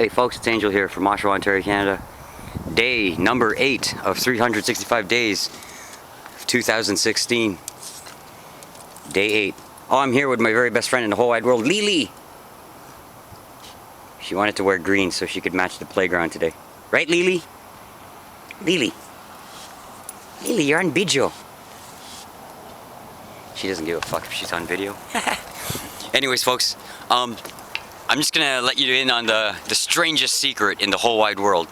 Hey folks, it's Angel here from Oshawa, Ontario, Canada. Day number 8 of 365 days of 2016. Day 8. Oh, I'm here with my very best friend in the whole wide world, Lily. She wanted to wear green so she could match the playground today. Right, Lily? Lily. Lily, you're on video. She doesn't give a fuck if she's on video. Anyways, folks, I'm just gonna let you in on the strangest secret in the whole wide world.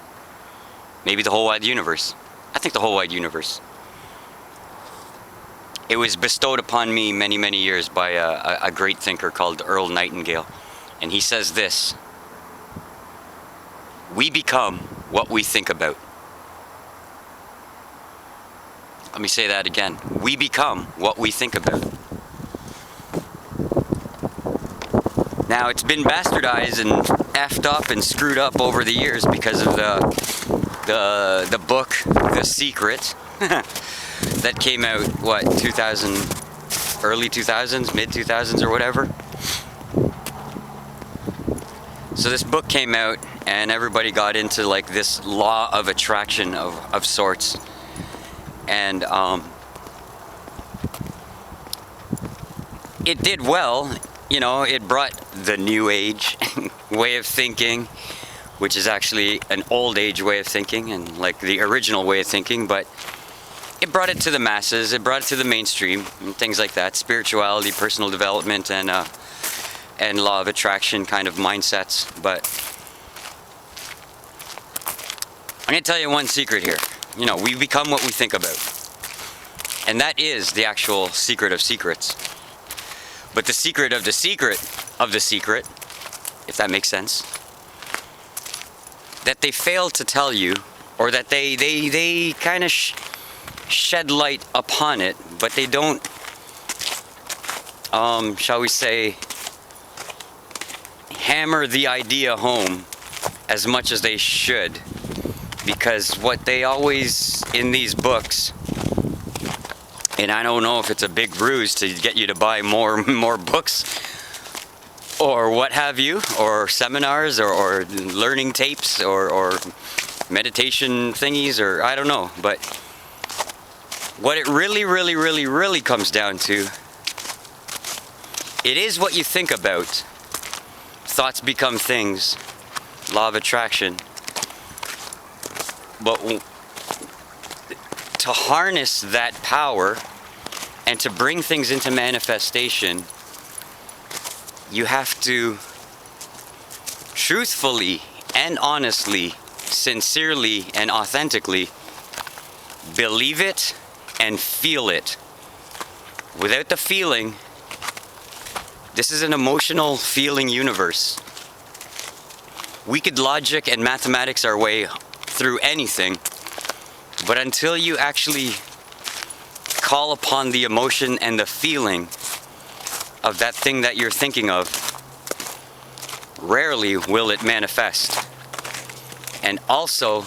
Maybe the whole wide universe. I think the whole wide universe. It was bestowed upon me many, many years by a great thinker called Earl Nightingale. And he says this: we become what we think about. Let me say that again. We become what we think about. Now, it's been bastardized and effed up and screwed up over the years because of the book, The Secret, that came out, what, 2000, early 2000s, mid 2000s or whatever. So this book came out and everybody got into like this law of attraction of sorts. And it did well. You know, it brought the new age way of thinking, which is actually an old age way of thinking and like the original way of thinking, but it brought it to the masses, it brought it to the mainstream and things like that, spirituality, personal development, and law of attraction kind of mindsets. But I'm gonna tell you one secret here. You know, we become what we think about. And that is the actual secret of secrets. But the secret of the secret of the secret, if that makes sense, that they fail to tell you, or that they kind of shed light upon it, but they don't, shall we say, hammer the idea home as much as they should. Because what they always, in these books, and I don't know if it's a big ruse to get you to buy more books or what have you, or seminars or learning tapes or meditation thingies, or I don't know. But what it really comes down to, it is what you think about. Thoughts become things. Law of attraction. But to harness that power and to bring things into manifestation, you have to truthfully and honestly, sincerely and authentically believe it and feel it. Without the feeling, this is an emotional feeling universe. We could logic and mathematics our way through anything, but until you actually call upon the emotion and the feeling of that thing that you're thinking of, rarely will it manifest. And also,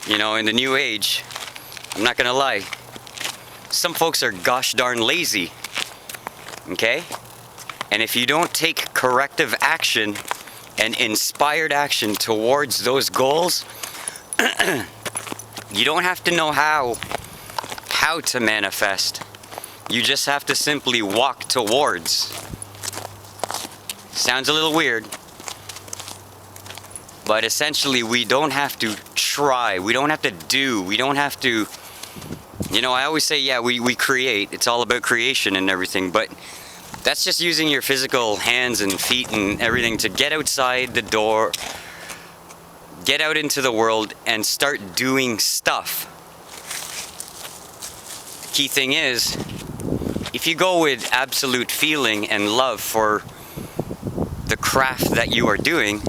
you know, in the new age, I'm not gonna lie, some folks are gosh darn lazy, okay? And if you don't take corrective action and inspired action towards those goals, you don't have to know how to manifest. You just have to simply walk towards. Sounds a little weird, but essentially we don't have to try, we don't have to do, we don't have to, you know, I always say, yeah, we create, it's all about creation and everything, but that's just using your physical hands and feet and everything to get outside the door, get out into the world and start doing stuff. The key thing is, if you go with absolute feeling and love for the craft that you are doing,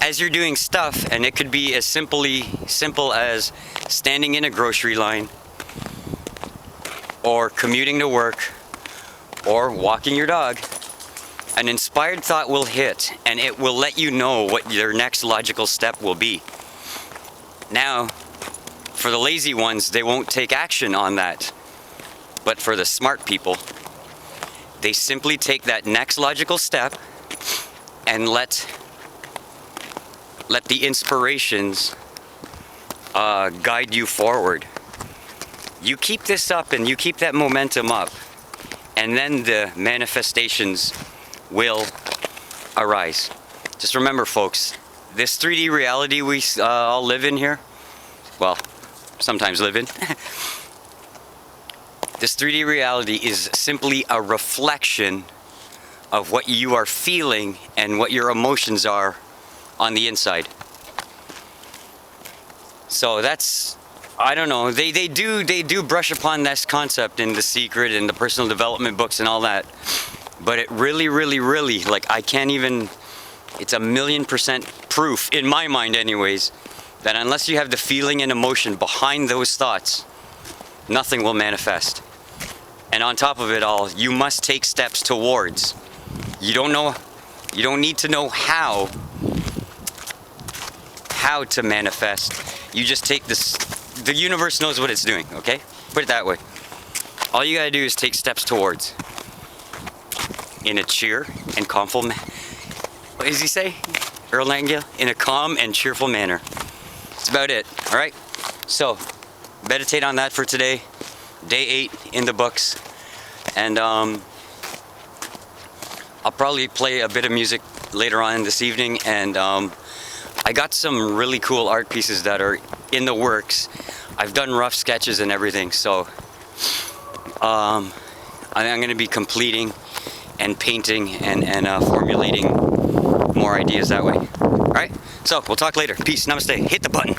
as you're doing stuff, and it could be as simple as standing in a grocery line, or commuting to work, or walking your dog, an inspired thought will hit and it will let you know what your next logical step will be. Now, for the lazy ones, they won't take action on that. But for the smart people, they simply take that next logical step, and let the inspirations guide you forward. You keep this up and you keep that momentum up, and then the manifestations will arise. Just remember, folks, this 3D reality we all live in here, well, sometimes live in, this 3D reality is simply a reflection of what you are feeling and what your emotions are on the inside. So that's, I don't know, they do brush upon this concept in The Secret and the personal development books and all that, but it really, like, I can't even, it's 1,000,000% proof, in my mind anyways, that unless you have the feeling and emotion behind those thoughts, nothing will manifest. And on top of it all, you must take steps towards. You don't need to know how to manifest. You just take this, the universe knows what it's doing, okay? Put it that way. All you gotta do is take steps towards. In a cheer and calmful what does he say? Earl Nightingale? In a calm and cheerful manner. That's about it, all right? So, meditate on that for today. Day 8 in the books. And I'll probably play a bit of music later on this evening, and I got some really cool art pieces that are in the works. I've done rough sketches and everything, so I'm going to be completing and painting and formulating more ideas that way. All right, so we'll talk later. Peace, namaste, hit the button.